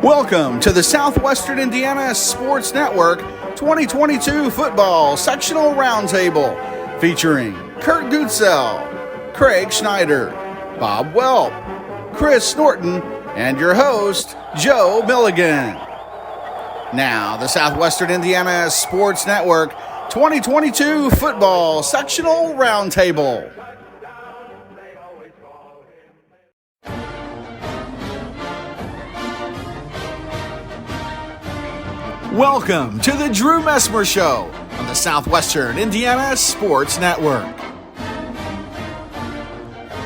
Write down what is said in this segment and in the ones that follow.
Welcome to the Southwestern Indiana Sports Network 2022 Football Sectional Roundtable featuring Kurt Gutzel, Craig Schneider, Bob Welp, Chris Norton, and your host, Joe Milligan. Now, the Southwestern Indiana Sports Network 2022 Football Sectional Roundtable. Welcome to the Drew Messmer Show on the Southwestern Indiana Sports Network.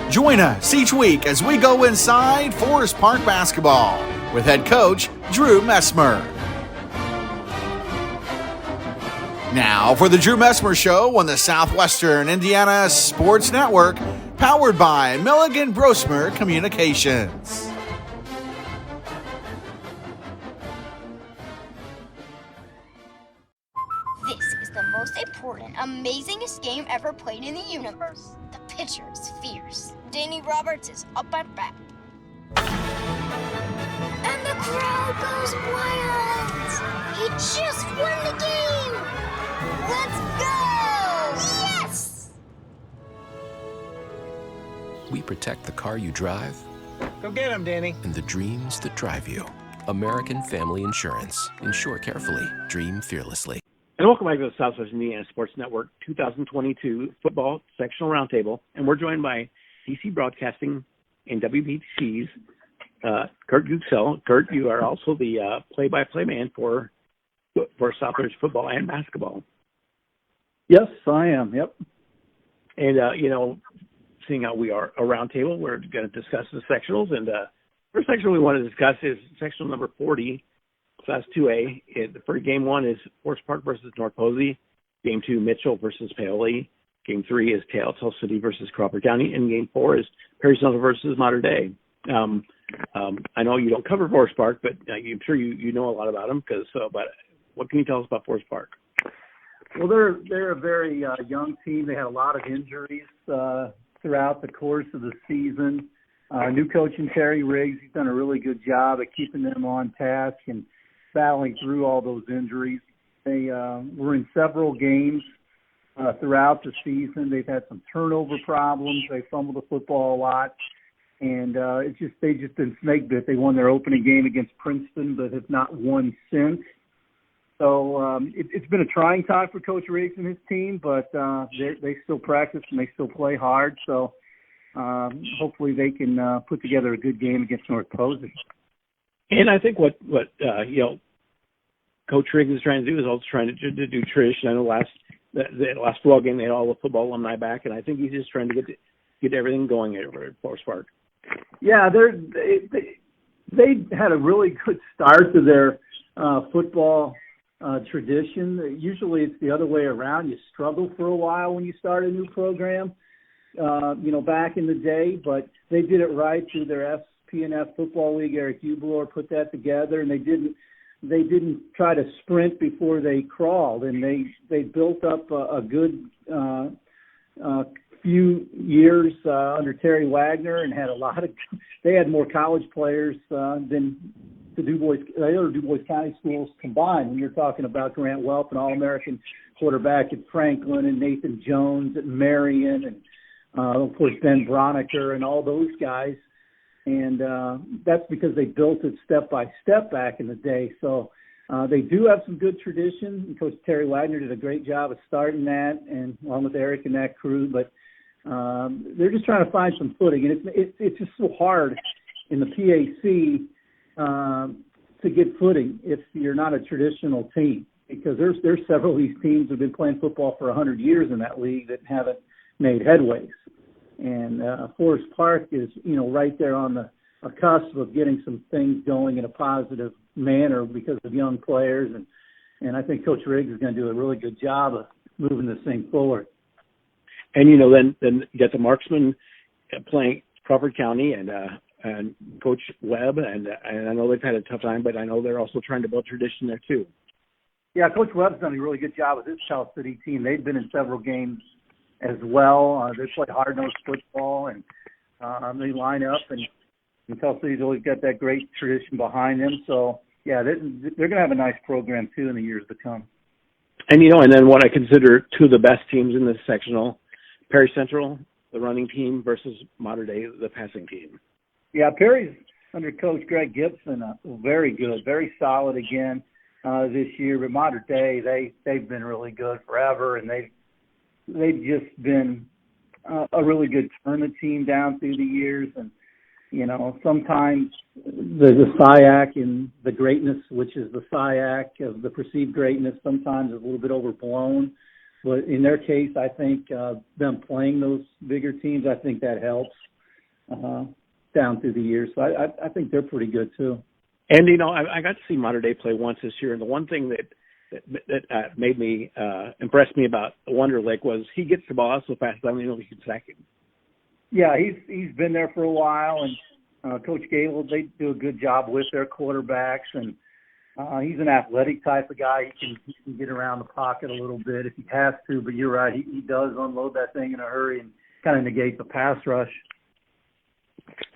Join us each week as we go inside Forest Park basketball with head coach Drew Messmer. Now for the Drew Messmer Show on the Southwestern Indiana Sports Network, powered by Milligan Brosmer Communications. Important, amazingest game ever played in the universe. The pitcher is fierce. Danny Roberts is up at bat. And the crowd goes wild. He just won the game. Let's go! Yes! We protect the car you drive. Go get him, Danny. And the dreams that drive you. American Family Insurance. Insure carefully. Dream fearlessly. And welcome back to the Southwestern Indiana Sports Network 2022 Football Sectional Roundtable. And we're joined by DC Broadcasting and WBTC's Kurt Gutzel. Kurt, you are also the play-by-play man for Southwestern football and basketball. Yes, I am. Yep. And, seeing how we are a roundtable, we're going to discuss the sectionals. And first sectional we want to discuss is sectional number 40. Class 2A. The first game one is Forest Park versus North Posey. Game 2, Mitchell versus Paoli. Game 3 is Tell City versus Crawford County. And Game 4 is Perry Central versus Mater Dei. I know you don't cover Forest Park, but I'm sure you know a lot about them. But what can you tell us about Forest Park? Well, they're a very young team. They had a lot of injuries throughout the course of the season. New coach in Terry Riggs, he's done a really good job at keeping them on task and battling through all those injuries. They were in several games throughout the season. They've had some turnover problems. They fumbled the football a lot. And they've just been snake bit. They won their opening game against Princeton, but have not won since. So it's been a trying time for Coach Riggs and his team, but they still practice and they still play hard. So hopefully they can put together a good game against North Posey. And I think what Coach Riggs is trying to do is also trying to do tradition. I know the last football game they had all the football alumni back, and I think he's just trying to get everything going over at Forest Park. Yeah, they had a really good start to their football tradition. Usually it's the other way around. You struggle for a while when you start a new program, back in the day, but they did it right through their PNF Football League. Eric Hubelor put that together, and they didn't try to sprint before they crawled, and they built up a good few years under Terry Wagner, and had they had more college players than the other Du Bois County schools combined. When you're talking about Grant Welp, an All-American quarterback at Franklin, and Nathan Jones at Marion, and of course Ben Broniker and all those guys. And that's because they built it step by step back in the day. So they do have some good tradition. And Coach Terry Wagner did a great job of starting that, and along with Eric and that crew. But they're just trying to find some footing. And it's just so hard in the PAC to get footing if you're not a traditional team, because there's several of these teams that have been playing football for 100 years in that league that haven't made headways. And Forest Park is, right there on the cusp of getting some things going in a positive manner because of young players. And I think Coach Riggs is going to do a really good job of moving this thing forward. And, then you got the Marksmen playing Crawford County and Coach Webb. And I know they've had a tough time, but I know they're also trying to build tradition there too. Yeah, Coach Webb's done a really good job with his South City team. They've been in several games as well. They play hard-nosed football, and they line up and And Tell City's always got that great tradition behind them. So, yeah, they're going to have a nice program, too, in the years to come. And, and then what I consider two of the best teams in this sectional, Perry Central, the running team, versus Mater Dei, the passing team. Yeah, Perry's under Coach Greg Gibson, very good, very solid again this year. But Mater Dei, they've been really good forever, and they've just been a really good tournament team down through the years. And, sometimes the SIAC and the greatness, which is the SIAC of the perceived greatness, sometimes is a little bit overblown. But in their case, I think them playing those bigger teams, I think that helps down through the years. So I think they're pretty good too. And, I got to see Mater Dei play once this year, and the one thing that made me impress me about Wonder Lake was he gets the ball so fast, I don't even know if he can sack him. Yeah, he's been there for a while, and Coach Gable, they do a good job with their quarterbacks, and he's an athletic type of guy. He can get around the pocket a little bit if he has to, but you're right, he does unload that thing in a hurry and kind of negate the pass rush.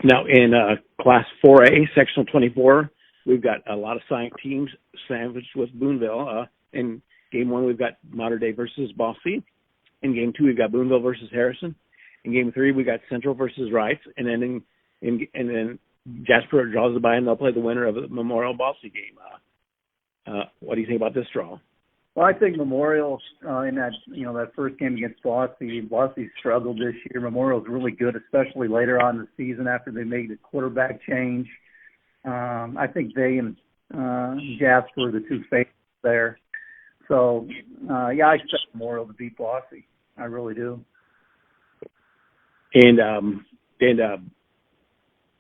Now, in Class 4A, Sectional 24, we've got a lot of SIAC teams sandwiched with Boonville. In Game 1, we've got Mater Dei versus Bosse. In Game 2, we've got Boonville versus Harrison. In Game 3, we got Central versus Wrights, and then then Jasper draws the bye, and they'll play the winner of the Memorial Bosse game. What do you think about this draw? Well, I think Memorial in that that first game against Bosse struggled this year. Memorial's really good, especially later on in the season after they made the quarterback change. I think they and Jasper are the two favorites there. So, I expect Memorial to beat Bosse. I really do. And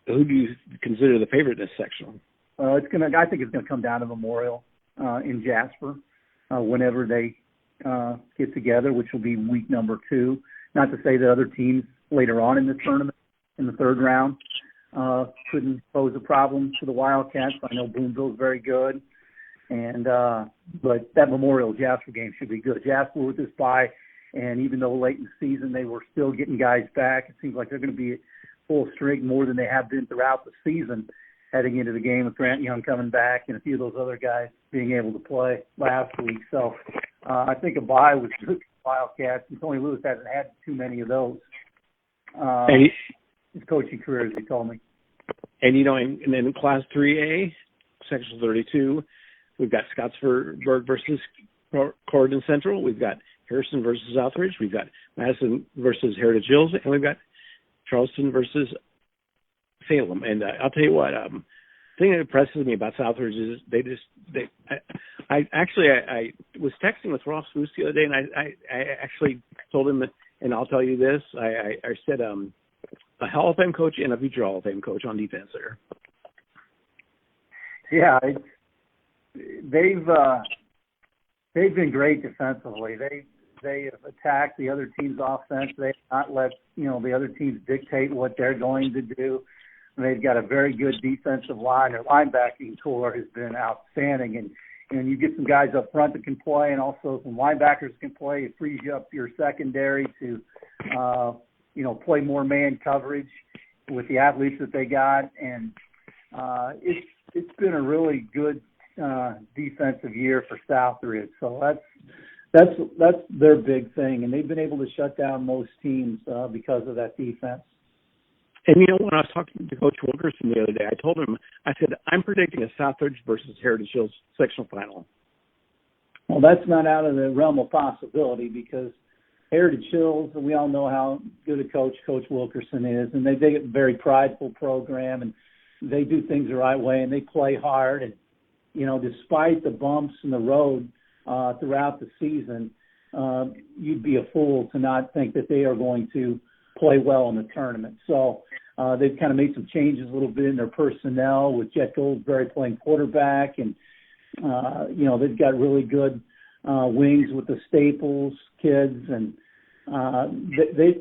who do you consider the favorite in this section? I think it's gonna come down to Memorial in Jasper whenever they get together, which will be week number 2. Not to say that other teams later on in the tournament in the third round couldn't pose a problem to the Wildcats. I know Boonville's very good, and but that Memorial Jasper game should be good. Jasper with this bye. And even though late in the season they were still getting guys back, it seems like they're going to be at full strength more than they have been throughout the season heading into the game with Grant Young coming back and a few of those other guys being able to play last week. So I think a bye was good for Wildcats. And Tony Lewis hasn't had too many of those his coaching career, as he told me. And, and then in Class 3A, Section 32, we've got Scottsburg versus Corridon Central. We've got Harrison versus Southridge. We've got Madison versus Heritage Hills, and we've got Charleston versus Salem. And I'll tell you what, the thing that impresses me about Southridge is I was texting with Ross Foose the other day, and I actually told him that, and I'll tell you this, I said a Hall of Fame coach and a future Hall of Fame coach on defense there. Yeah, they've been great defensively. They have attacked the other team's offense. They have not let the other teams dictate what they're going to do. And they've got a very good defensive line. Their linebacking core has been outstanding. And you get some guys up front that can play, and also some linebackers can play. It frees you up your secondary to play more man coverage with the athletes that they got. And it's been a really good defensive year for Southridge. So that's their big thing, and they've been able to shut down most teams because of that defense. And when I was talking to Coach Wilkerson the other day, I told him, I said, I'm predicting a Southridge versus Heritage Hills sectional final. Well, that's not out of the realm of possibility, because Heritage Hills, we all know how good a coach Coach Wilkerson is, and they're a very prideful program, and they do things the right way, and they play hard. And despite the bumps in the road throughout the season, you'd be a fool to not think that they are going to play well in the tournament. So they've kind of made some changes a little bit in their personnel with Jet Goldsberry playing quarterback, and they've got really good wings with the Staples kids, and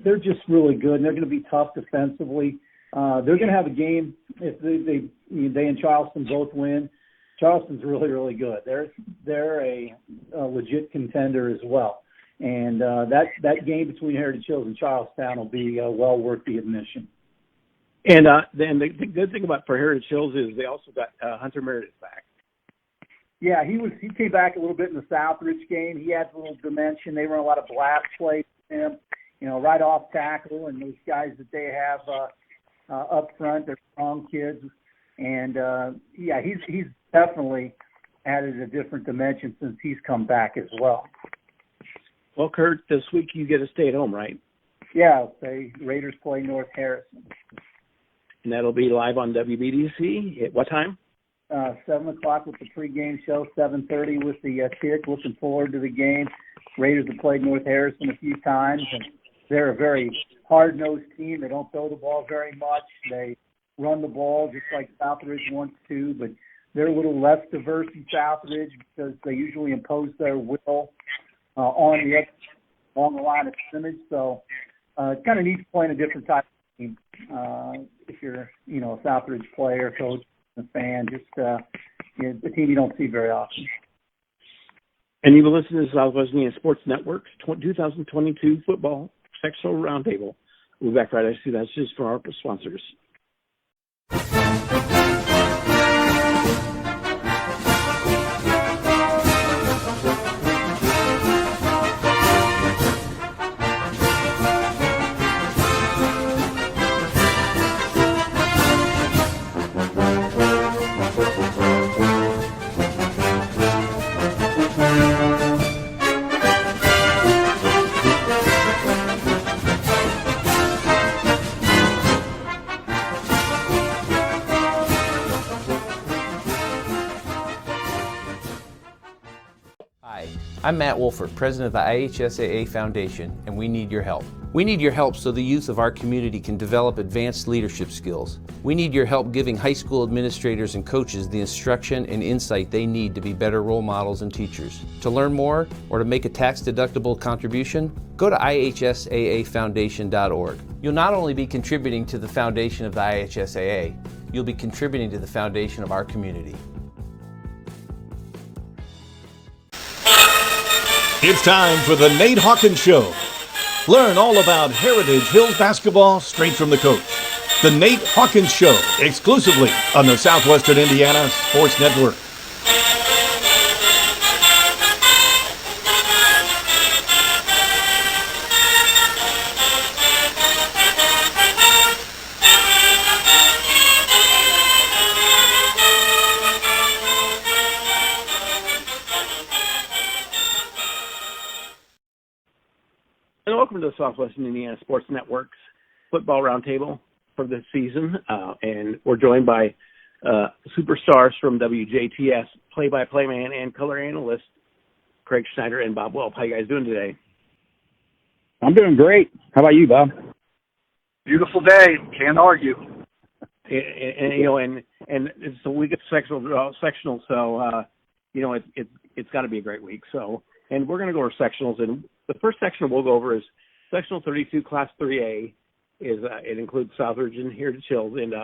they're just really good, and they're going to be tough defensively. They're going to have a game if they and Charleston both win. Charleston's really, really good. They're a legit contender as well. And that game between Heritage Hills and Charlestown will be well worth the admission. And then the good thing about for Heritage Hills is they also got Hunter Meredith back. Yeah, he came back a little bit in the Southridge game. He had a little dimension. They run a lot of blast plays with him, right off tackle, and those guys that they have up front, they're strong kids. And he's definitely added a different dimension since he's come back as well. Well, Kurt, this week you get to stay at home, right? Yeah, the Raiders play North Harrison. And that'll be live on WBDC at what time? 7 o'clock with the pregame show, 7:30 with the kick. Looking forward to the game. Raiders have played North Harrison a few times, and they're a very hard-nosed team. They don't throw the ball very much. They run the ball just like Southridge wants to, but they're a little less diverse in Southridge because they usually impose their will on the line of scrimmage. So it's kind of neat playing a different type of team. If you're, a Southridge player, coach, a fan, just the team you don't see very often. And you've been listening to Southwestern Indiana Sports Network's 2022 football sectional roundtable. We'll be back right after that. That's just for our sponsors. I'm Matt Wolford, president of the IHSAA Foundation, and we need your help. We need your help so the youth of our community can develop advanced leadership skills. We need your help giving high school administrators and coaches the instruction and insight they need to be better role models and teachers. To learn more or to make a tax-deductible contribution, go to ihsaafoundation.org. You'll not only be contributing to the foundation of the IHSAA, you'll be contributing to the foundation of our community. It's time for the Nate Hawkins Show. Learn all about Heritage Hills basketball straight from the coach. The Nate Hawkins Show, exclusively on the Southwestern Indiana Sports Network. And welcome to the Southwestern Indiana Sports Network's football roundtable for this season. And we're joined by superstars from WJTS, play-by-play man and color analyst, Craig Schneider and Bob Welp. How you guys doing today? I'm doing great. How about you, Bob? Beautiful day. Can't argue. And it's the week of sectional, so it's got to be a great week. So, and we're going to go over sectionals, and the first section we'll go over is sectional 32, class 3A. It includes Southridge and Heritage Hills, and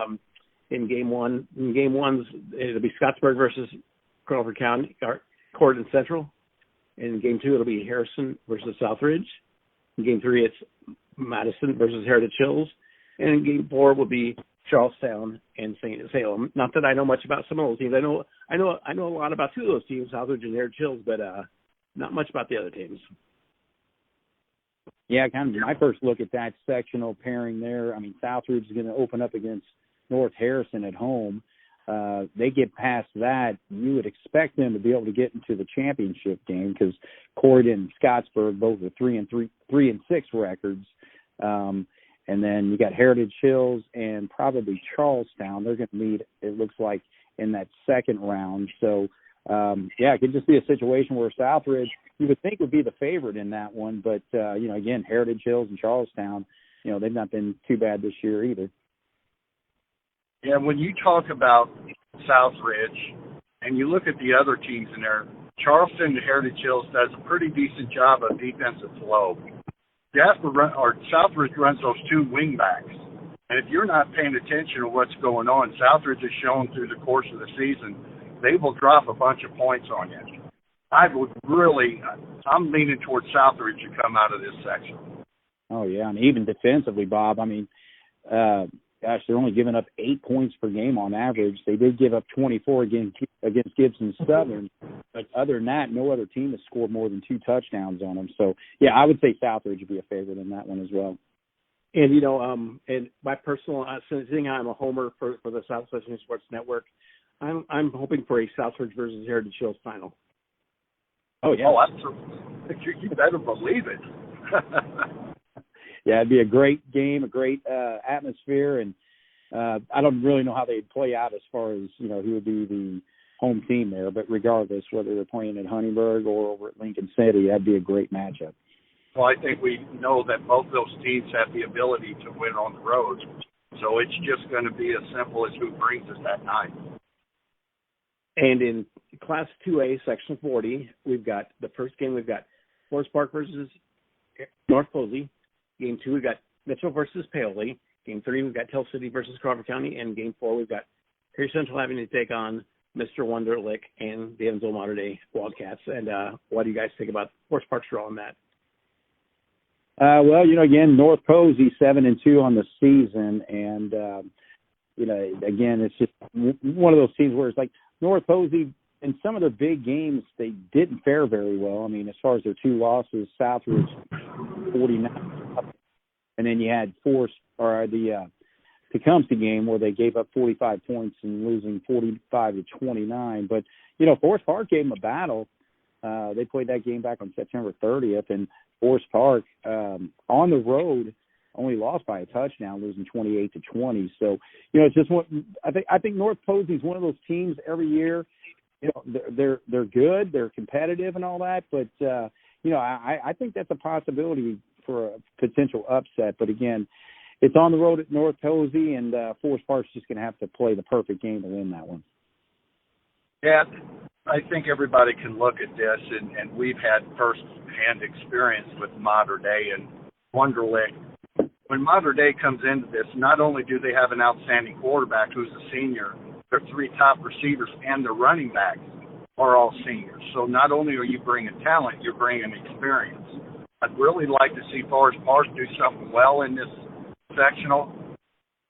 in game one, it'll be Scottsburg versus Crawford County, or Court and Central. In game two, it'll be Harrison versus Southridge. In game three, it's Madison versus Heritage Hills, and in game four will be Charlestown and St. Salem. Not that I know much about some of those teams. I know a lot about two of those teams, Southridge and Heritage Hills, but not much about the other teams. Yeah, kind of my first look at that sectional pairing there. I mean, Southridge is going to open up against North Harrison at home. They get past that, you would expect them to be able to get into the championship game because Court and Scottsburg both are 3-6 records. And then you got Heritage Hills and probably Charlestown. They're going to meet, it looks like, in that second round. So, it could just be a situation where Southridge, you would think, would be the favorite in that one. But, again, Heritage Hills and Charlestown, they've not been too bad this year either. Yeah, when you talk about Southridge and you look at the other teams in there, Charleston and Heritage Hills does a pretty decent job of defensive flow. Southridge runs those two wing backs. And if you're not paying attention to what's going on, Southridge has shown through the course of the season, they will drop a bunch of points on you. I'm leaning towards Southridge to come out of this section. Oh, yeah, and even defensively, Bob, I mean, gosh, they're only giving up 8 points per game on average. They did give up 24 against Gibson Southern, but other than that, no other team has scored more than 2 touchdowns on them. So, yeah, I would say Southridge would be a favorite in that one as well. And, and my personal, seeing how I'm a homer for the Southwestern Sports Network, I'm hoping for a Southridge versus Heritage Hills final. Oh, yeah. Oh, absolutely. You better believe it. Yeah, it'd be a great game, a great atmosphere, and I don't really know how they'd play out as far as, who would be the home team there, but regardless, whether they're playing at Huntingburg or over at Lincoln City, that'd be a great matchup. Well, I think we know that both those teams have the ability to win on the road, so it's just going to be as simple as who brings us that night. And in Class 2A, Section 40, we've got the first game, we've got Forest Park versus North Posey. Game 2, we've got Mitchell versus Paoli. Game 3, we've got Tell City versus Crawford County. And Game 4, we've got Perry Central having to take on Mr. Wonderlick and the Evansville Mater Dei Wildcats. And what do you guys think about Forest Park's role in that? Well, again, North Posey 7-2 on the season. And, again, it's just one of those teams where it's like North Posey, in some of their big games, they didn't fare very well. I mean, as far as their 2 losses, Southridge 49, and then you had the Tecumseh game where they gave up 45 points and losing 45-29. But Forest Park gave them a battle. They played that game back on September 30th, and Forest Park on the road only lost by a touchdown, losing 28-20. So it's just I think North Posey is one of those teams every year. They're good, they're competitive and all that, but I think that's a possibility for a potential upset. But again, it's on the road at North Posey, and Forest Park's just going to have to play the perfect game to win that one. Yeah, I think everybody can look at this, and we've had first-hand experience with Mater Dei and Wonderlick. When Mater Dei comes into this, not only do they have an outstanding quarterback who's a senior, their 3 top receivers and their running backs are all seniors. So not only are you bringing talent, you're bringing experience. I'd really like to see Forest Park do something well in this sectional,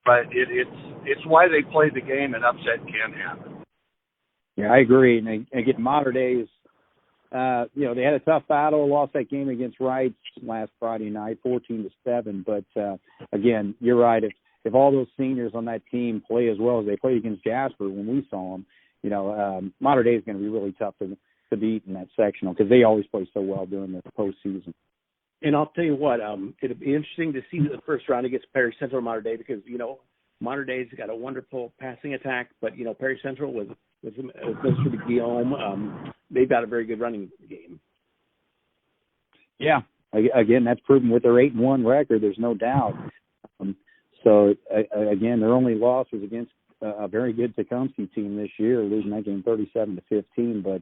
but it's why they play the game, and upset can happen. Yeah, I agree. And again, Mater Dei's, they had a tough battle, lost that game against Wright last Friday night, 14-7. But again, you're right. If all those seniors on that team play as well as they played against Jasper when we saw them, Mater Dei is going to be really tough to beat in that sectional because they always play so well during the postseason. And I'll tell you what, it'll be interesting to see the first round against Perry Central and Mater Dei because, Mater Dei's got a wonderful passing attack, but, Perry Central with Mr. Guillaume, they've got a very good running game. Yeah. Again, that's proven with their 8-1 record. There's no doubt. So, again, their only loss was against a very good Tecumseh team this year, losing that game 37-15. But,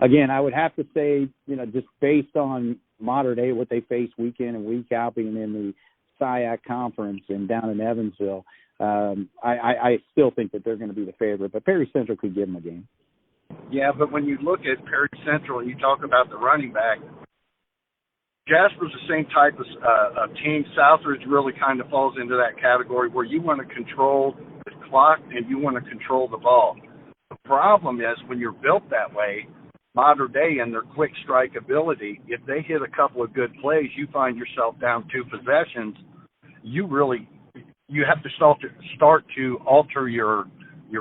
again, I would have to say, just based on Mater Dei, what they face week in and week out, being in the SIAC conference and down in Evansville, I still think that they're going to be the favorite. But Perry Central could give them a game. Yeah, but when you look at Perry Central and you talk about the running back, Jasper's the same type of team. Southridge really kind of falls into that category where you want to control the clock and you want to control the ball. The problem is when you're built that way, Mater Dei and their quick strike ability, if they hit a couple of good plays, you find yourself down 2 possessions. You have to start to alter your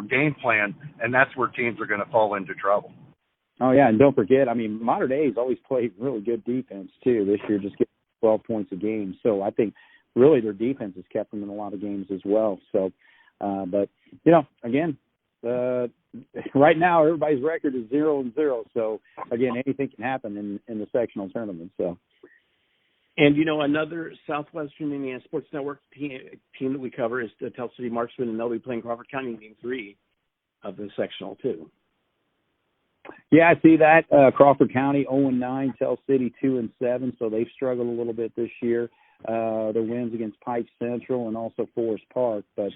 game plan, and that's where teams are going to fall into trouble. Oh, yeah, and don't forget, Mater Dei's always played really good defense, too. This year just getting 12 points a game. So I think really their defense has kept them in a lot of games as well. So, but, again, right now everybody's record is 0-0. So, again, anything can happen in the sectional tournament. So. And, another Southwestern Indiana Sports Network team that we cover is the Tell City Marksmen, and they'll be playing Crawford County in Game 3 of the sectional, too. Yeah, I see that. Crawford County 0-9, Tell City 2-7, so they've struggled a little bit this year. Their wins against Pike Central and also Forest Park. But,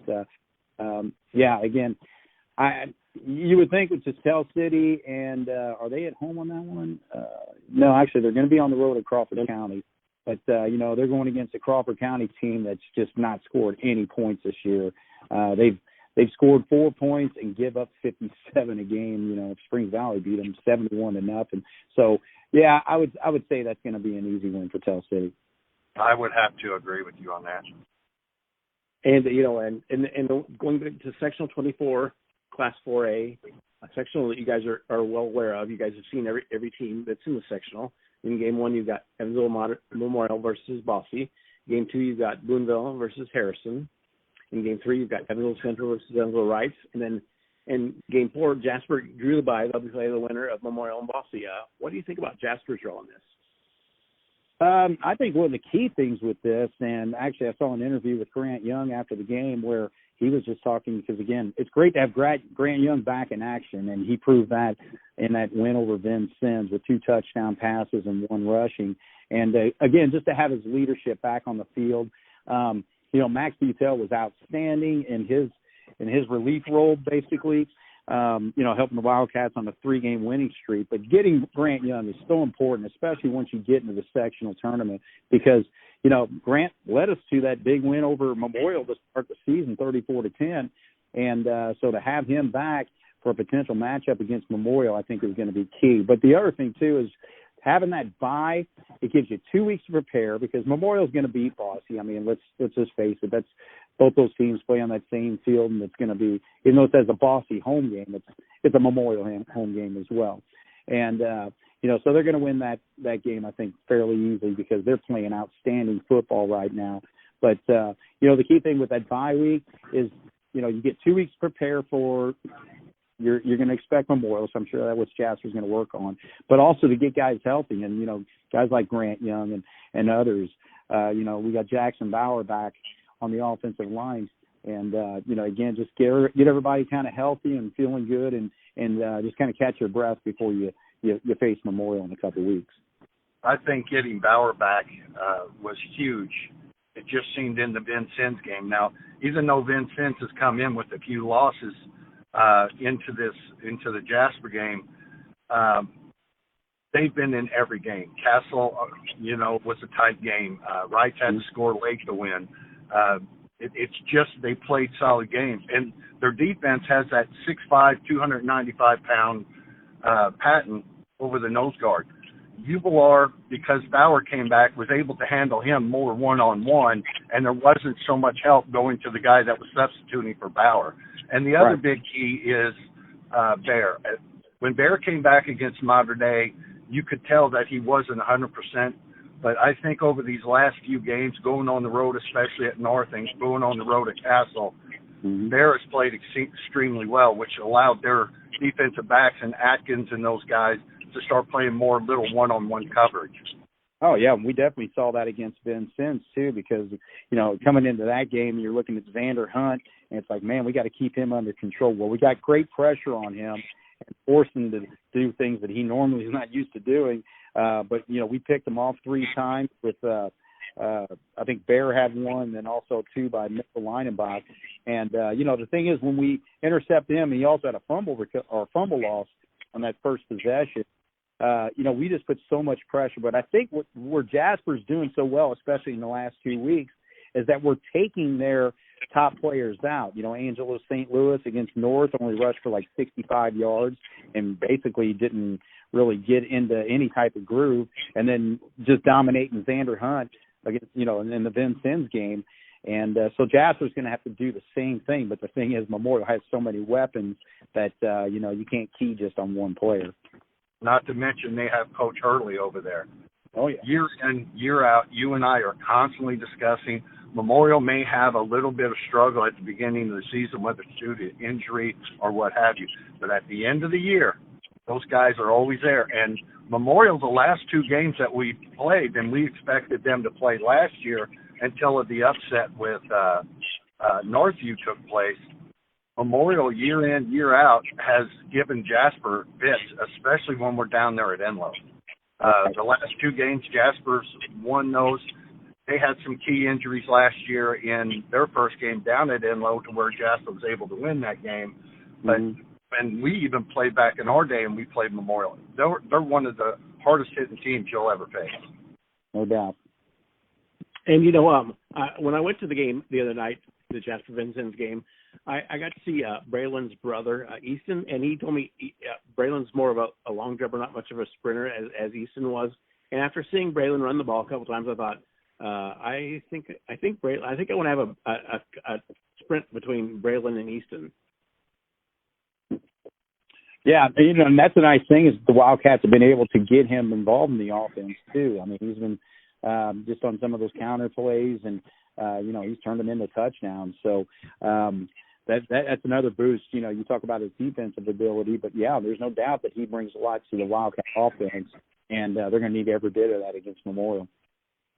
again, you would think it's just Tell City, and are they at home on that one? No, actually, they're going to be on the road at Crawford County. But, they're going against a Crawford County team that's just not scored any points this year. They've scored 4 points and give up 57 a game. Springs Valley beat them 71-0. So, yeah, I would say that's going to be an easy win for Tell City. I would have to agree with you on that. And and going back to sectional 24, Class 4A, a sectional that you guys are well aware of. You guys have seen every team that's in the sectional. In game 1, you've got Evansville Memorial versus Bosse. Game 2, you've got Boonville versus Harrison. In game 3, you've got Evansville Central versus Evansville Rights. And then in game 4, Jasper drew the bye. They'll be playing the winner of Memorial and Bosse. What do you think about Jasper's role in this? I think one of the key things with this, and actually I saw an interview with Grant Young after the game where he was just talking, because, again, it's great to have Grant Young back in action, and he proved that in that win over Vincennes with 2 touchdown passes and 1 rushing. And, again, just to have his leadership back on the field. Max Butel was outstanding in his relief role, basically. Helping the Wildcats on a 3-game winning streak. But getting Grant Young is so important, especially once you get into the sectional tournament, because, Grant led us to that big win over Memorial to start the season, 34-10. And so to have him back for a potential matchup against Memorial, I think is going to be key. But the other thing, too, is having that bye, it gives you 2 weeks to prepare, because Memorial's going to beat Bosse. I mean, let's just face it. That's both those teams play on that same field, and it's going to be, even though it says a Bosse home game, it's a Memorial home game as well. And so they're going to win that game, I think, fairly easily, because they're playing outstanding football right now. But the key thing with that bye week is you get 2 weeks to prepare for. You're going to expect Memorial, so I'm sure that's what Jasper's going to work on. But also to get guys healthy, and, guys like Grant Young and others. We got Jackson Bauer back on the offensive line. And, again, just get everybody kind of healthy and feeling good, and just kind of catch your breath before you face Memorial in a couple of weeks. I think getting Bauer back was huge. It just seemed in the Vincennes game. Now, even though Vincennes has come in with a few losses into the Jasper game, they've been in every game. Castle, was a tight game. Wrights had to score late to win. It's just they played solid games. And their defense has that 6'5", 295-pound Patton over the nose guard. Uvalar, because Bauer came back, was able to handle him more one-on-one, and there wasn't so much help going to the guy that was substituting for Bauer. And the other big key is Bear. When Bear came back against Mater Dei, you could tell that he wasn't 100%. But I think over these last few games, going on the road, especially at North and going on the road at Castle, Bear has played extremely well, which allowed their defensive backs and Atkins and those guys to start playing more little one-on-one coverage. Oh, yeah, we definitely saw that against Vincennes, too, because, coming into that game, you're looking at Xander Hunt, and it's like, man, we got to keep him under control. Well, we got great pressure on him and forced him to do things that he normally is not used to doing. But, we picked him off 3 times with, I think Bear had 1, then also 2 by Mitchell Leinenbach. And, the thing is, when we intercept him, he also had a fumble loss on that first possession. We just put so much pressure. But I think where Jasper's doing so well, especially in the last 2 weeks, is that we're taking their top players out. Angelo St. Louis against North only rushed for like 65 yards and basically didn't really get into any type of groove, and then just dominating Xander Hunt against, in the Vincennes game. And so Jasper's going to have to do the same thing. But the thing is, Memorial has so many weapons that, you can't key just on one player. Not to mention they have Coach Hurley over there. Oh, yeah. Year in, year out, you and I are constantly discussing Memorial may have a little bit of struggle at the beginning of the season, whether it's due to injury or what have you. But at the end of the year, those guys are always there. And Memorial, the last 2 games that we played, and we expected them to play last year until the upset with Northview took place, Memorial year in, year out has given Jasper fits, especially when we're down there at Enloe. The last 2 games, Jasper's won those. They had some key injuries last year in their first game down at Enloe to where Jasper was able to win that game. But when we even played back in our day and we played Memorial, they're one of the hardest hitting teams you'll ever face. No doubt. And when I went to the game the other night, the Jasper Vincennes game, I got to see Braylon's brother, Easton, and he told me Braylon's more of a long jumper, not much of a sprinter as Easton was. And after seeing Braylon run the ball a couple times, I thought, I think I want to have a sprint between Braylon and Easton. Yeah, and that's the nice thing is the Wildcats have been able to get him involved in the offense too. I mean, he's been just on some of those counter plays, and he's turned them into touchdowns. So that's another boost. You talk about his defensive ability, but yeah, there's no doubt that he brings a lot to the Wildcat offense, and they're going to need every bit of that against Memorial.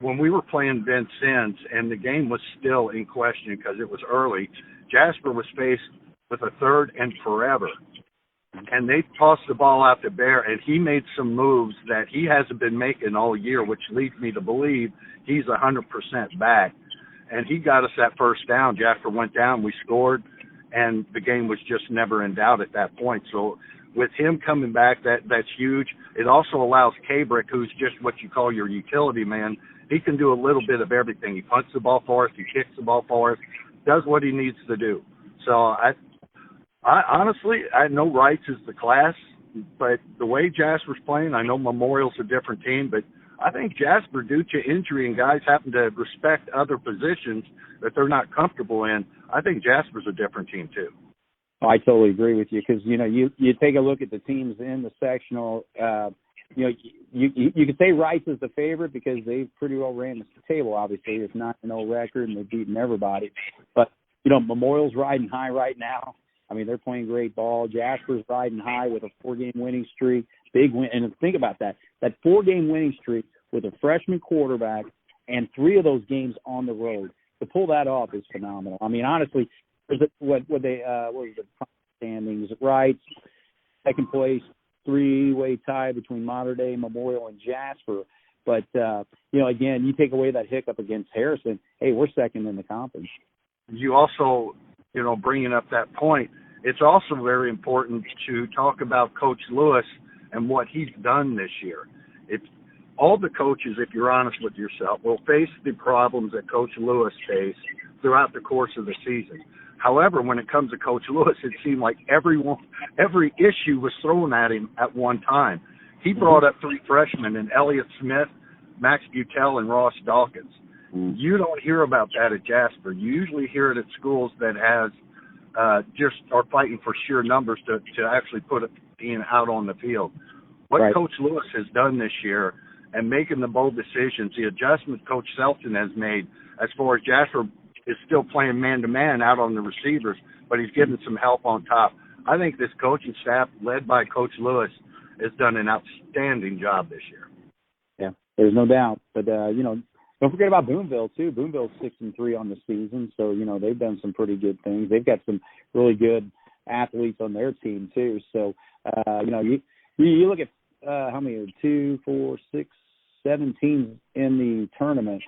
When we were playing Vincennes and the game was still in question because it was early, Jasper was faced with a 3rd and forever. And they tossed the ball out to Bear, and he made some moves that he hasn't been making all year, which leads me to believe he's 100% back. And he got us that first down. Jasper went down, we scored, and the game was just never in doubt at that point. So with him coming back, that's huge. It also allows Kabrick, who's just what you call your utility man, he can do a little bit of everything. He punts the ball for us, he kicks the ball for us, does what he needs to do. So I honestly, I know Wrights is the class, but the way Jasper's playing, I know Memorial's a different team, but I think Jasper, due to injury and guys having to respect other positions that they're not comfortable in, I think Jasper's a different team too. I totally agree with you because, you take a look at the teams in the sectional, you could say Rice is the favorite because they pretty well ran the table, obviously. It's 9-0 record and they've beaten everybody. But, Memorial's riding high right now. I mean, they're playing great ball. Jasper's riding high with a 4-game winning streak. Big win. And think about that 4-game winning streak with a freshman quarterback and 3 of those games on the road. To pull that off is phenomenal. I mean, honestly, what was the standings? Right, second place, 3-way tie between Mater Dei, Memorial, and Jasper. But, again, you take away that hiccup against Harrison, hey, we're second in the conference. You also, bringing up that point, it's also very important to talk about Coach Lewis and what he's done this year. All the coaches, if you're honest with yourself, will face the problems that Coach Lewis faced throughout the course of the season. However, when it comes to Coach Lewis, it seemed like every issue was thrown at him at one time. He brought up 3 freshmen in Elliott Smith, Max Butel, and Ross Dawkins. You don't hear about that at Jasper. You usually hear it at schools that just are fighting for sheer numbers to actually put it out on the field. What right. Coach Lewis has done this year and making the bold decisions, the adjustments Coach Selton has made as far as Jasper is still playing man-to-man out on the receivers, but he's getting some help on top. I think this coaching staff, led by Coach Lewis, has done an outstanding job this year. Yeah, there's no doubt. But, don't forget about Boonville, too. Boonville's 6-3 on the season, so, they've done some pretty good things. They've got some really good athletes on their team, too. So, you look at how many, 2, 4, 6, 7 teams in the tournament.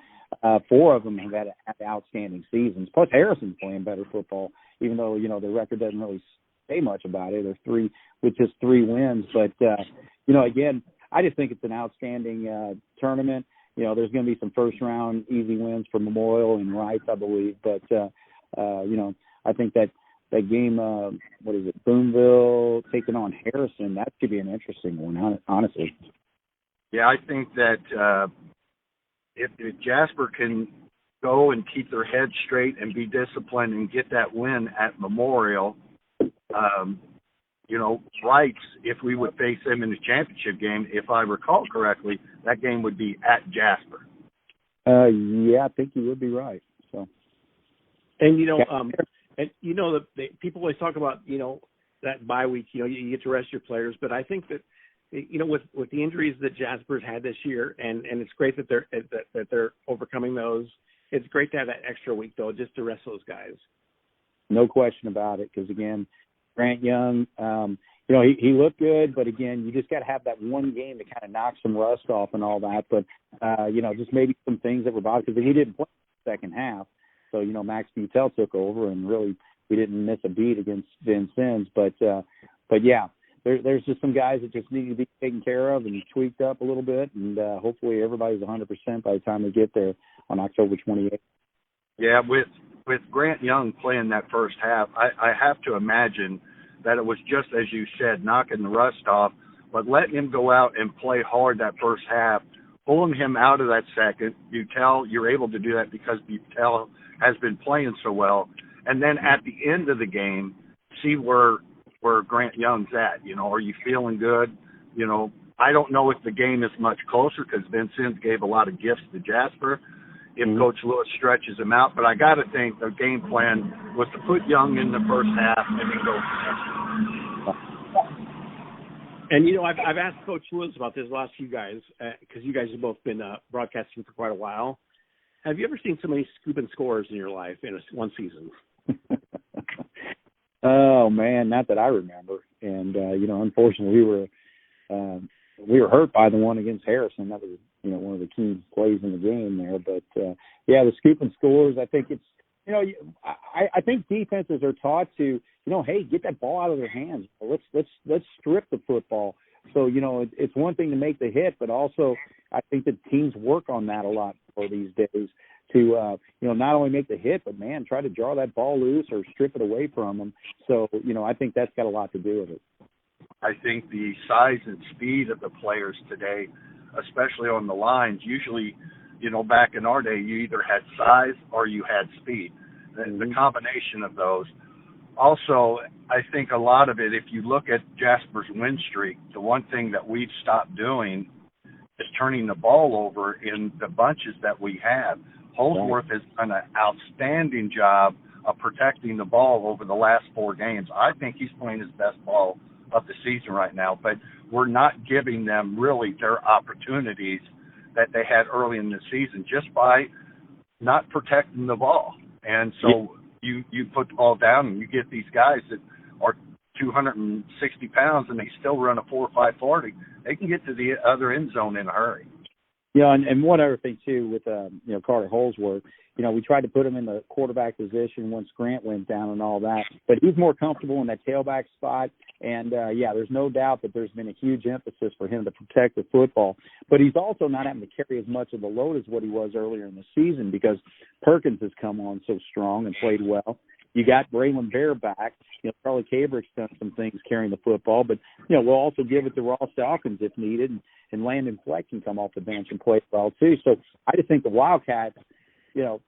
4 of them have had outstanding seasons. Plus, Harrison's playing better football, even though, the record doesn't really say much about it. They're 3 with just 3 wins. But, again, I just think it's an outstanding tournament. There's going to be some first-round easy wins for Memorial and Rice, I believe. But, I think that game, Boonville taking on Harrison, that could be an interesting one, honestly. Yeah, I think that if Jasper can go and keep their head straight and be disciplined and get that win at Memorial, Rice, if we would face them in the championship game, if I recall correctly, that game would be at Jasper. Yeah, I think you would be right. So, and the people always talk about that bye week. You get to rest your players, but I think that with the injuries that Jasper's had this year, and it's great that they're overcoming those. It's great to have that extra week though, just to rest those guys. No question about it, because again, Grant Young, he looked good, but again, you just got to have that one game to kind of knock some rust off and all that. But, just maybe some things that were bothered because he didn't play the second half. So, Max Butel took over and really we didn't miss a beat against Vincennes. But yeah, there's just some guys that just need to be taken care of and tweaked up a little bit, and hopefully everybody's 100% by the time we get there on October 28th. Yeah, with Grant Young playing that first half, I have to imagine that it was just, as you said, knocking the rust off, but letting him go out and play hard that first half, pulling him out of that second. You're able to do that because Butel has been playing so well. And then at the end of the game, see where Grant Young's at. Are you feeling good? I don't know if the game is much closer because Ben Sims gave a lot of gifts to Jasper if Coach Lewis stretches him out. But I got to think the game plan was to put Young in the first half and then go. And, I've asked Coach Lewis about this last few guys because you guys have both been broadcasting for quite a while. Have you ever seen so many scoop and scores in your life in one season? Oh man, not that I remember. And unfortunately, we were hurt by the one against Harrison. That was one of the key plays in the game there. But the scoop and scores. I think it's I think defenses are taught to hey, get that ball out of their hands. Let's strip the football. So it's one thing to make the hit, but also I think that teams work on that a lot for these days. To not only make the hit, but man, try to draw that ball loose or strip it away from them. So I think that's got a lot to do with it. I think the size and speed of the players today, especially on the lines, usually, back in our day, you either had size or you had speed. The combination of those. Also, I think a lot of it, if you look at Jasper's win streak, the one thing that we've stopped doing is turning the ball over in the bunches that we have. Holsworth has done an outstanding job of protecting the ball over the last 4 games. I think he's playing his best ball of the season right now, but we're not giving them really their opportunities that they had early in the season just by not protecting the ball. And so you put the ball down and you get these guys that are 260 pounds and they still run a 4.5 40. They can get to the other end zone in a hurry. Yeah, and one other thing too with Carter Holsworth, we tried to put him in the quarterback position once Grant went down and all that, but he's more comfortable in that tailback spot. And there's no doubt that there's been a huge emphasis for him to protect the football, but he's also not having to carry as much of the load as what he was earlier in the season because Perkins has come on so strong and played well. You got Braylon Bear back. Charlie Cabrick's done some things carrying the football, but we'll also give it to Ross Dawkins if needed, and Landon Fleck can come off the bench and play well too. So I just think the Wildcats,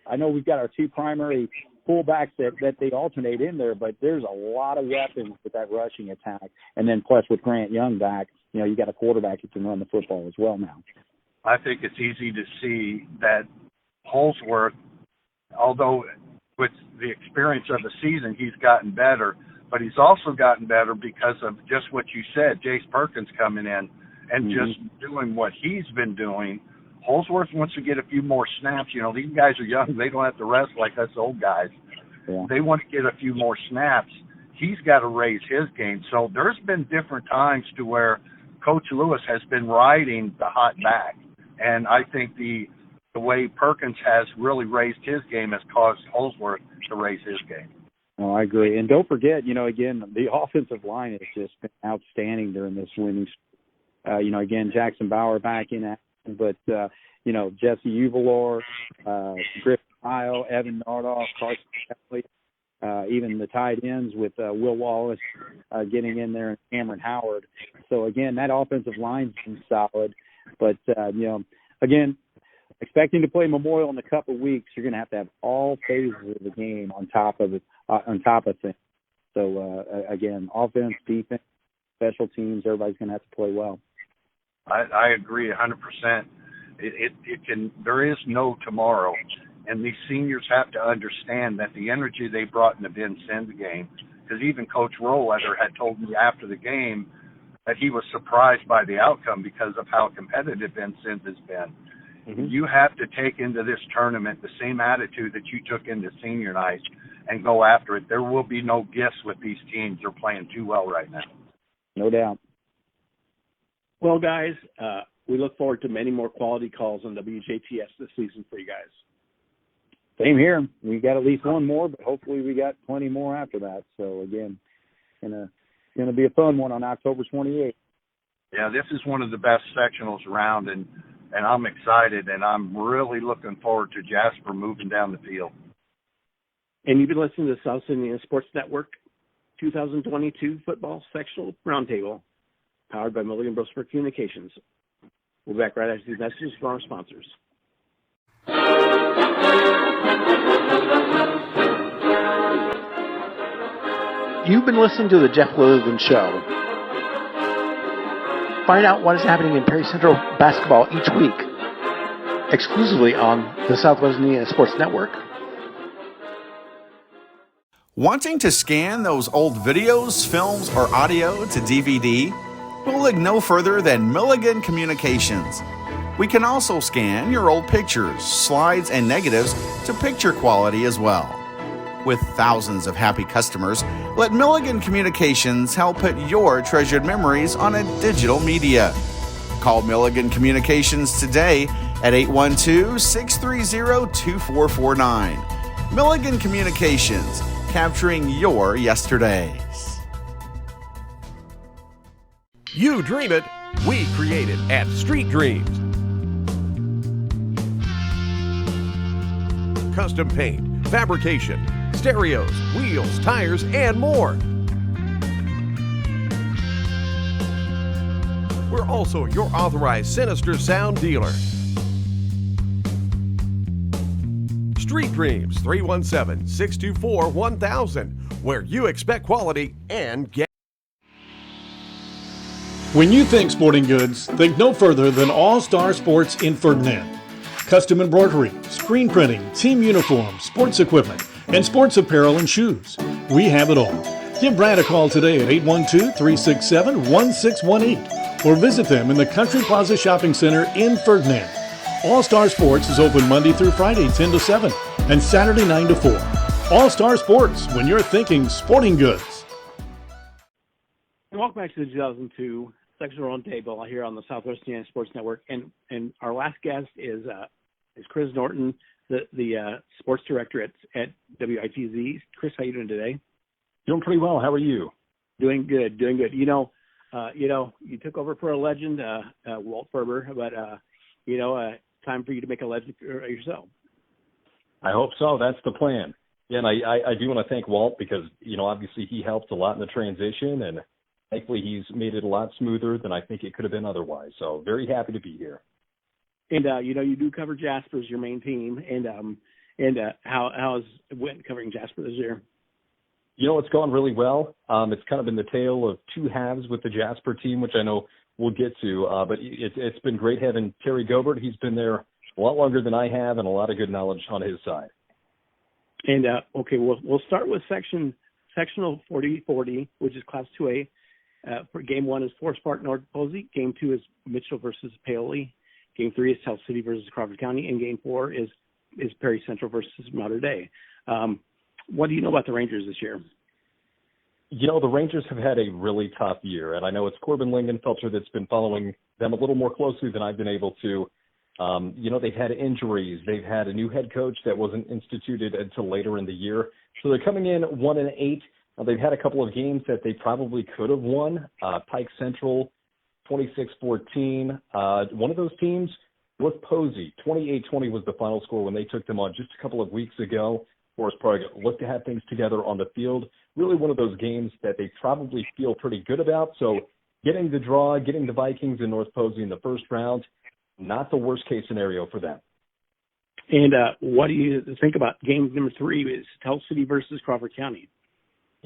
I know we've got our 2 primary fullbacks that they alternate in there, but there's a lot of weapons with that rushing attack, and then plus with Grant Young back, you got a quarterback that can run the football as well now. I think it's easy to see that Holsworth, although with the experience of the season, he's gotten better, but he's also gotten better because of just what you said, Jace Perkins coming in and just doing what he's been doing. Holsworth wants to get a few more snaps. These guys are young. They don't have to rest like us old guys. Yeah. They want to get a few more snaps. He's got to raise his game. So there's been different times to where Coach Lewis has been riding the hot back. And I think the way Perkins has really raised his game has caused Holsworth to raise his game. Oh, I agree. And don't forget, again, the offensive line has just been outstanding during this winning. Again, Jackson Bauer back in action, but, Jesse Uvalor, Griffin Isle, Evan Nardoff, Carson Kelly, even the tight ends with Will Wallace getting in there and Cameron Howard. So, again, that offensive line's been solid. But, again, expecting to play Memorial in a couple of weeks, you're going to have all phases of the game on top of things. So, again, offense, defense, special teams, everybody's going to have to play well. I agree 100%. There is no tomorrow, and these seniors have to understand that the energy they brought in the Ben Sims game, because even Coach Rollweather had told me after the game that he was surprised by the outcome because of how competitive Ben Sims has been. Mm-hmm. You have to take into this tournament the same attitude that you took into senior night and go after it. There will be no gifts with these teams. They're playing too well right now. No doubt. Well, guys, we look forward to many more quality calls on WJTS this season for you guys. Same here. We got at least one more, but hopefully we got plenty more after that. So, again, going to going to be a fun one on October 28th. Yeah, this is one of the best sectionals around, and I'm excited, and I'm really looking forward to Jasper moving down the field. And you've been listening to the South Indiana Sports Network 2022 Football Sectional Roundtable, powered by Milligan Brosmer Communications. We'll be back right after these messages from our sponsors. You've been listening to The Jeff Lilligan Show. Find out what is happening in Perry Central basketball each week, exclusively on the Southwestern Indiana Sports Network. Wanting to scan those old videos, films, or audio to DVD? We'll look no further than Milligan Communications. We can also scan your old pictures, slides, and negatives to picture quality as well. With thousands of happy customers, let Milligan Communications help put your treasured memories on a digital media. Call Milligan Communications today at 812-630-2449. Milligan Communications, capturing your yesterdays. You dream it, we create it at Street Dreams. Custom paint, fabrication, stereos, wheels, tires, and more. We're also your authorized Sinister Sound dealer. Street Dreams, 317-624-1000, where you expect quality and get. When you think sporting goods, think no further than All Star Sports in Ferdinand. Custom embroidery, screen printing, team uniforms, sports equipment, and sports apparel and shoes. We have it all. Give Brad a call today at 812-367-1618 or visit them in the Country Plaza Shopping Center in Ferdinand. All Star Sports is open Monday through Friday 10 to 7 and Saturday 9 to 4. All Star Sports, when you're thinking sporting goods. And welcome back to the 2002 Sectional Roundtable here on the Southwestern Indiana Sports Network. And our last guest is Chris Norton, the sports director at WITZ. Chris, how you doing today? Doing pretty well. How are you? Doing good. You know, you took over for a legend, Walt Ferber, but time for you to make a legend yourself. I hope so. That's the plan. Yeah, and I do want to thank Walt because, obviously he helped a lot in the transition, and thankfully he's made it a lot smoother than I think it could have been otherwise. So very happy to be here. And, you do cover Jasper as your main team. And how's it went covering Jasper this year? It's gone really well. It's kind of been the tale of two halves with the Jasper team, which I know we'll get to. But it's been great having Terry Gobert. He's been there a lot longer than I have and a lot of good knowledge on his side. And, okay, we'll start with sectional 40-40, which is Class 2A. For Game 1 is Forest Park, North Posey. Game 2 is Mitchell versus Paoli. Game 3 is Tell City versus Crawford County. And Game 4 is Perry Central versus Mater Dei. What do you know about the Rangers this year? The Rangers have had a really tough year, and I know it's Corbin Lingenfelter that's been following them a little more closely than I've been able to. They've had injuries. They've had a new head coach that wasn't instituted until later in the year. So they're coming in 1-8. They've had a couple of games that they probably could have won. Pike Central, 26-14. One of those teams, North Posey, 28-20 was the final score when they took them on just a couple of weeks ago. Forest Park looked to have things together on the field. Really one of those games that they probably feel pretty good about. So getting the draw, getting the Vikings in North Posey in the first round, not the worst case scenario for them. And what do you think about game number 3 is Tell City versus Crawford County?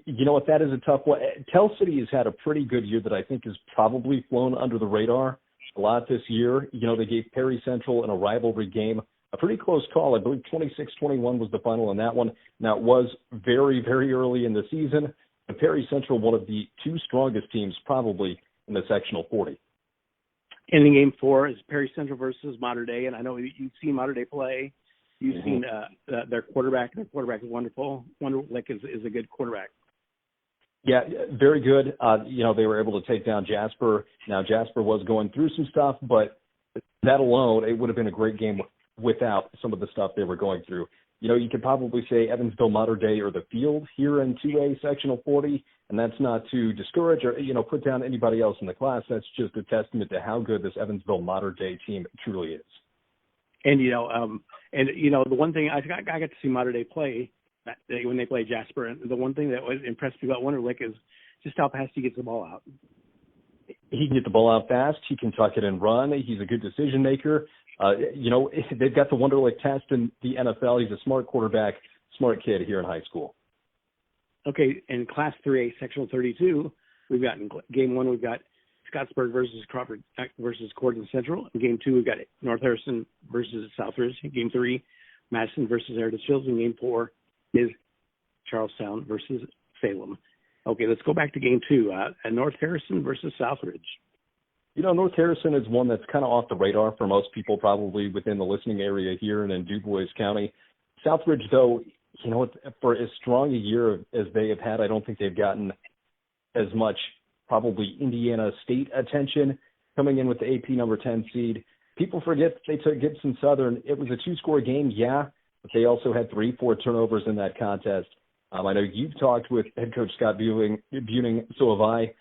You know what, that is a tough one. Tell City has had a pretty good year that I think has probably flown under the radar a lot this year. They gave Perry Central in a rivalry game a pretty close call. I believe 26-21 was the final in that one. Now, it was very, very early in the season. But Perry Central, one of the two strongest teams probably in the sectional 40. And in Game 4 is Perry Central versus Mater Dei. And I know you've seen Mater Dei play. You've seen their quarterback. Their quarterback is wonderful. Wonderlick is a good quarterback. Yeah, very good. They were able to take down Jasper. Now, Jasper was going through some stuff, but that alone, it would have been a great game without some of the stuff they were going through. You could probably say Evansville, Mater Dei, or the field here in 2A sectional 40, and And that's not to discourage or, put down anybody else in the class. That's just a testament to how good this Evansville modern-day team truly is. And, the one thing I got to see Mater Dei play when they play Jasper, and the one thing that was impressed me about Wonderlic is just how fast he gets the ball out. He can get the ball out fast. He can tuck it and run. He's a good decision maker. They've got the Wonderlic test in the NFL. He's a smart quarterback, smart kid here in high school. Okay, in Class 3A, Sectional 32, we've got in Game 1, we've got Scottsburg versus Crawford versus Corden Central. In Game 2, we've got North Harrison versus Southridge. In Game 3, Madison versus Heritage Hills. In Game 4 is Charlestown versus Salem. Okay, let's go back to Game 2, North Harrison versus Southridge. North Harrison is one that's kind of off the radar for most people probably within the listening area here and in DuBois County. Southridge, though, for as strong a year as they have had, I don't think they've gotten as much probably Indiana State attention coming in with the AP number 10 seed. People forget they took Gibson Southern. It was a 2-score game, yeah, but they also had 3-4 turnovers in that contest. I know you've talked with head coach Scott Buning, so have I.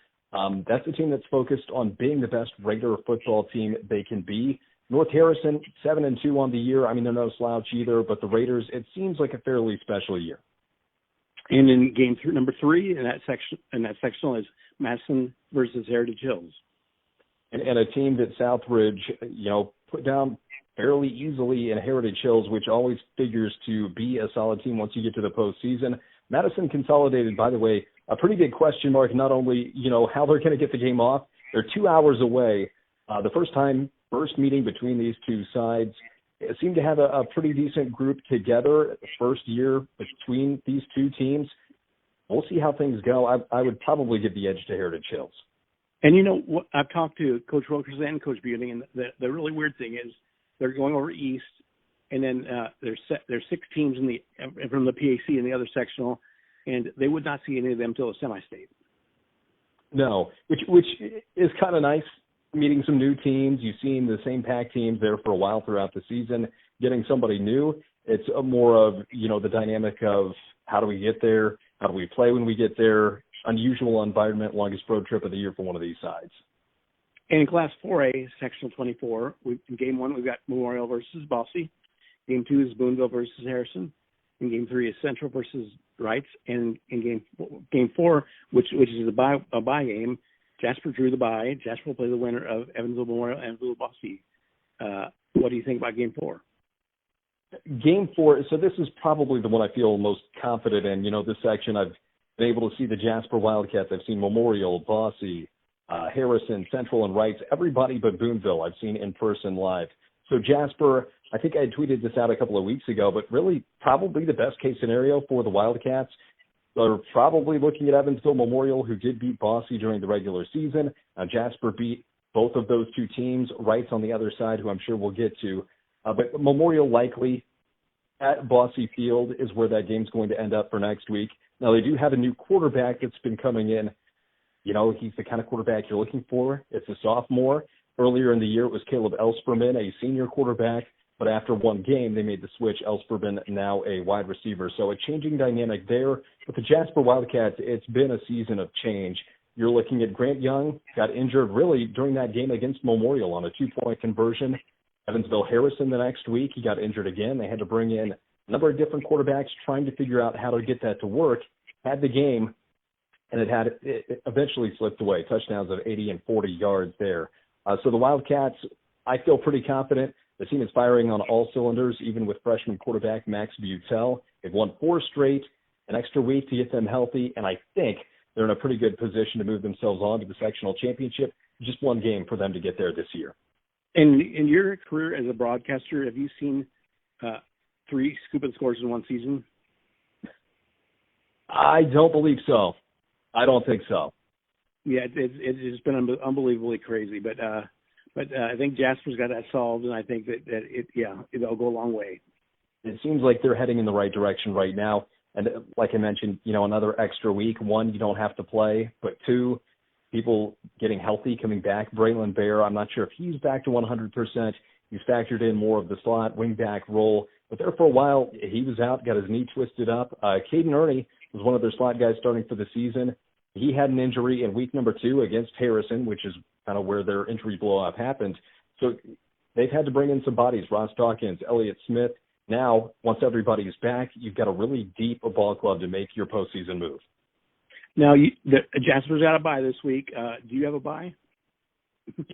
That's a team that's focused on being the best regular football team they can be. North Harrison, 7-2 on the year. They're no slouch either, but the Raiders, it seems like a fairly special year. And in Game number 3 in that sectional is Madison versus Heritage Hills. And a team that Southridge, put down fairly easily in Heritage Hills, which always figures to be a solid team once you get to the postseason. Madison consolidated, by the way, a pretty big question mark, not only, how they're going to get the game off. They're 2 hours away. The first meeting between these two sides, it seemed to have a pretty decent group together the first year between these two teams. We'll see how things go. I would probably give the edge to Heritage Hills. And what I've talked to Coach Wilkerson and Coach Buning, and the really weird thing is they're going over east, and then there's 6 teams from the PAC in the other sectional, and they would not see any of them until the semi-state. No, which is kind of nice. Meeting some new teams. You've seen the same PAC teams there for a while throughout the season. Getting somebody new, it's more of, the dynamic of how do we get there? How do we play when we get there? Unusual environment, longest road trip of the year for one of these sides. And in Class 4A, Sectional 24, in Game 1, we've got Memorial versus Bosse. Game 2 is Boonville versus Harrison. In Game 3 is Central versus Wrights. And in Game 4, which is a bye game, Jasper drew the bye. Jasper will play the winner of Evansville Memorial and Evansville Bosse. What do you think about Game 4? Game 4, so this is probably the one I feel most confident in. This section, I've been able to see the Jasper Wildcats. I've seen Memorial, Bosse, Harrison, Central, and Wrights. Everybody but Boonville I've seen in person live. So Jasper, I think I tweeted this out a couple of weeks ago, but really probably the best case scenario for the Wildcats. They're probably looking at Evansville Memorial, who did beat Bosse during the regular season. Jasper beat both of those two teams. Wrights on the other side, who I'm sure we'll get to. But Memorial likely at Bosse Field is where that game's going to end up for next week. Now, they do have a new quarterback that's been coming in. He's the kind of quarterback you're looking for. It's a sophomore. Earlier in the year, it was Caleb Elsperman, a senior quarterback. But after one game, they made the switch. Elsperman now a wide receiver. So a changing dynamic there. But the Jasper Wildcats, it's been a season of change. You're looking at Grant Young, got injured really during that game against Memorial on a 2-point conversion. Evansville Harrison the next week, he got injured again. They had to bring in a number of different quarterbacks trying to figure out how to get that to work. Had the game, and it eventually slipped away. Touchdowns of 80 and 40 yards there. So the Wildcats, I feel pretty confident. The team is firing on all cylinders, even with freshman quarterback Max Butel. They've won 4 straight, an extra week to get them healthy, and I think they're in a pretty good position to move themselves on to the sectional championship. Just one game for them to get there this year. In your career as a broadcaster, have you seen 3 scoop and scores in one season? I don't believe so. I don't think so. Yeah, it's been unbelievably crazy, but I think Jasper's got that solved, and I think it'll go a long way. It seems like they're heading in the right direction right now. And like I mentioned, another extra week. 1, you don't have to play, but 2, people getting healthy, coming back. Braylon Bear, I'm not sure if he's back to 100%. He's factored in more of the slot wingback role. But there for a while, he was out, got his knee twisted up. Caden Ernie was one of their slot guys starting for the season. He had an injury in week number 2 against Harrison, which is kind of where their injury blow-up happened. So they've had to bring in some bodies, Ross Dawkins, Elliott Smith. Now, once everybody's back, you've got a really deep ball club to make your postseason move. Now, Jasper's got a bye this week. Do you have a bye?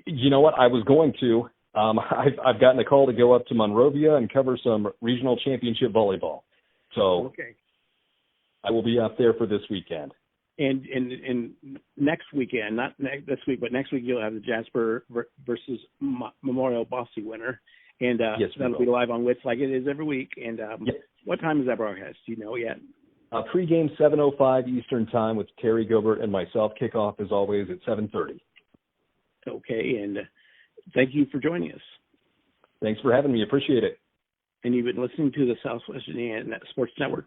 You know what? I was going to. I've gotten a call to go up to Monrovia and cover some regional championship volleyball. So okay. I will be up there for this weekend. And next weekend, not this week, but next week you'll have the Jasper versus Memorial Bossy winner. And yes, that'll be live on WITS like it is every week. And yes. What time is that broadcast? Do you know yet? Pre-game 7:05 Eastern Time with Terry Gilbert and myself. Kickoff, as always, at 7:30. Okay, and thank you for joining us. Thanks for having me. Appreciate it. And you've been listening to the Southwestern Indiana Sports Network.